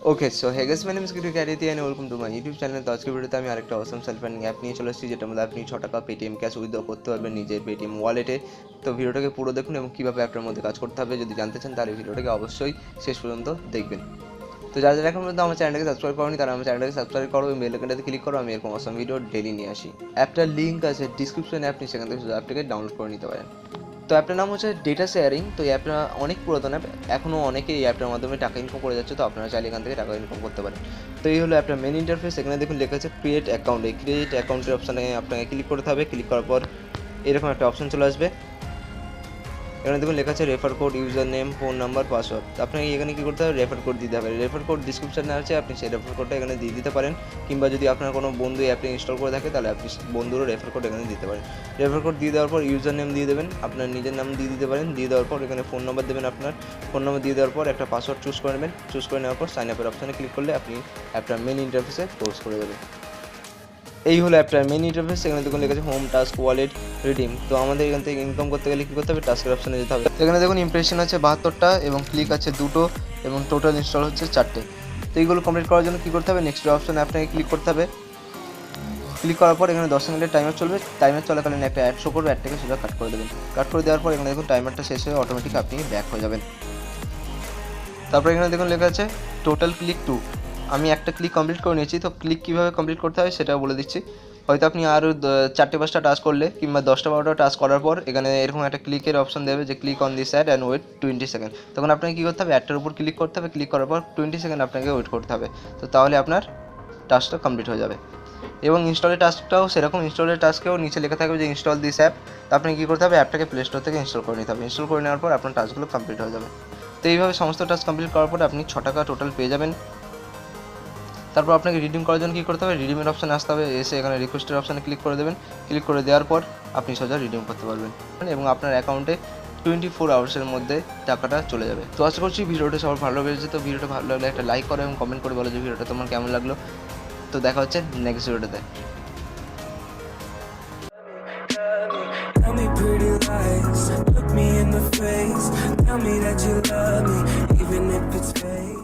Okay so hey guys my name is creativity and welcome to my YouTube channel. तो आज के ভিডিওতে আমি আরেকটা অসম সেলফ আর্নিং অ্যাপ নিয়ে চলে এসেছি, যেটার মধ্যে আপনি 6 টাকা পেটিএম ক্যাশ উইথড্র করতে পারবেন নিজের পেটিএম ওয়ালেটে। তো ভিডিওটাকে পুরো দেখুন এবং কীভাবে অ্যাপটার মধ্যে কাজ করতে হবে যদি জানতে চান তাহলে ভিডিওটাকে অবশ্যই শেষ পর্যন্ত দেখবেন। তো যারা যারা এখন পর্যন্ত আমার চ্যানেলটাকে সাবস্ক্রাইব করোনি তারা আমার চ্যানেলটাকে সাবস্ক্রাইব করো এবং বেল আইকনটাতে ক্লিক করো, আমি এরকম অসম ভিডিও ডেইলি নিয়ে আসি। অ্যাপটার লিঙ্ক আছে ডিসক্রিপশনে, আপনি সেখান থেকে শুধু অ্যাপটাকে ডাউনলোড করে নিতে পারেন। তো অ্যাপটার নাম হচ্ছে ডেটা শেয়ারিং। তো এই অ্যাপটা অনেক পুরাতন অ্যাপ, এখনও অনেকে এই অ্যাপটার মাধ্যমে টাকা ইনকাম করে যাচ্ছে। তো আপনারা চাইলে এখান থেকে টাকা ইনকাম করতে পারেন। তো এই হলো অ্যাপটার মেন ইন্টারফেস। এখানে দেখুন লেখা আছে ক্রিয়েট অ্যাকাউন্ট। এই ক্রিয়েট অ্যাকাউন্টের অপশানে আপনাকে ক্লিক করতে হবে। ক্লিক করার পর এরকম একটা অপশান চলে আসবে। এখানে দেখুন লেখা আছে refer code, user name, phone number, password. আপনাকে এখানে কী করতে হবে, রেফার কোড দিতে হবে। রেফার কোড ডিসক্রিপশানে আছে, আপনি সেই রেফার কোডটা এখানে দিয়ে দিতে পারেন। কিংবা যদি আপনার কোনো বন্ধু অ্যাপটি ইনস্টল করে থাকে তাহলে আপনি বন্ধুরও রেফার কোড এখানে দিতে পারেন। রেফার কোড দিয়ে দেওয়ার পর ইউজার নেম দিয়ে দেবেন, আপনার নিজের নাম দিয়ে দিতে পারেন। দিয়ে দেওয়ার পর এখানে ফোন নাম্বার দেবেন, আপনার ফোন নাম্বার দিয়ে দেওয়ার পর একটা পাসওয়ার্ড চুজ করে নেবেন। চুজ করে নেওয়ার পর সাইন আপের অপশানে ক্লিক করলে আপনি অ্যাপটার মেন ইন্টারফেসে প্রবেশ করে দেবেন। এই হলো অ্যাপটার মেন ইন্টারফেস। এখানে দেখুন লেখা আছে হোম, টাস্ক, ওয়ালেট, রিডিম। তো আমাদের এখান থেকে ইনকাম করতে গেলে কী করতে হবে, টাস্কের অপশানে যেতে হবে। এখানে দেখুন ইমপ্রেশন আছে 72টা এবং ক্লিক আছে 2টো এবং টোটাল ইনস্টল হচ্ছে 4টে। তো এইগুলো কমপ্লিট করার জন্য কী করতে হবে, নেক্সট অপশানে আপনাকে ক্লিক করতে হবে। ক্লিক করার পর এখানে 10 সেকেন্ডের টাইমার চলবে। টাইমার চলাকালীন একটা অ্যাড শো করবে, অ্যাডটাকে সোজা কাট করে দেবেন। কাট করে দেওয়ার পর এখানে দেখুন টাইমারটা শেষ হয়ে অটোমেটিক আপনি ব্যাক হয়ে যাবেন। তারপর এখানে দেখুন লেখা আছে টোটাল ক্লিক 2। আমি একটা ক্লিক কমপ্লিট করে নিয়েছি। তো ক্লিক কীভাবে কমপ্লিট করতে হয় সেটাও বলে দিচ্ছি। হয়তো আপনি আরও 4টে-5টা টাস্ক করলে কিংবা 10টা-12টা টাস্ক করার পর এখানে এরকম একটা ক্লিকের অপশন দেবে যে click on this ad and wait 20 second. তখন আপনাকে কী করতে হবে, অ্যাডটার উপর ক্লিক করতে হবে। ক্লিক করার পর 20 সেকেন্ড আপনাকে ওয়েট করতে হবে। তো তাহলে আপনার টাস্কটা কমপ্লিট হয়ে যাবে। এবং ইনস্টলের টাস্কটাও সেরকম, ইনস্টলের টাস্কেও নিচে লেখা থাকবে যে ইনস্টল দিস অ্যাপ। তো আপনাকে কী করতে হবে, অ্যাপটাকে প্লে স্টোর থেকে ইনস্টল করে নিতে হবে। ইনস্টল করে নেওয়ার পর আপনার টাস্কগুলো কমপ্লিট হয়ে যাবে। তো এইভাবে সমস্ত টাস্ক কমপ্লিট করার পর আপনি 6 টাকা টোটাল পেয়ে যাবেন। তারপর আপনাকে রিডিম করার জন্য কী করতে হবে, রিডিমের অপশানে আসতে হবে। এসে এখানে রিকোয়েস্টের অপশানে ক্লিক করে দেবেন। ক্লিক করে দেওয়ার পর আপনি সোজা রিডিম করতে পারবেন এবং আপনার অ্যাকাউন্টে 24 আওয়ার্সের মধ্যে টাকাটা চলে যাবে। তো আশা করছি ভিডিওটা সবার ভালো লেগেছে। তো ভিডিওটা ভালো লাগলে একটা লাইক করো এবং কমেন্ট করে বলো যে ভিডিওটা তোমার কেমন লাগলো। তো দেখা হচ্ছে নেক্সট ভিডিওটাতে। Tell me pretty lies, look me in the face, tell me that you love me, even if it's fake.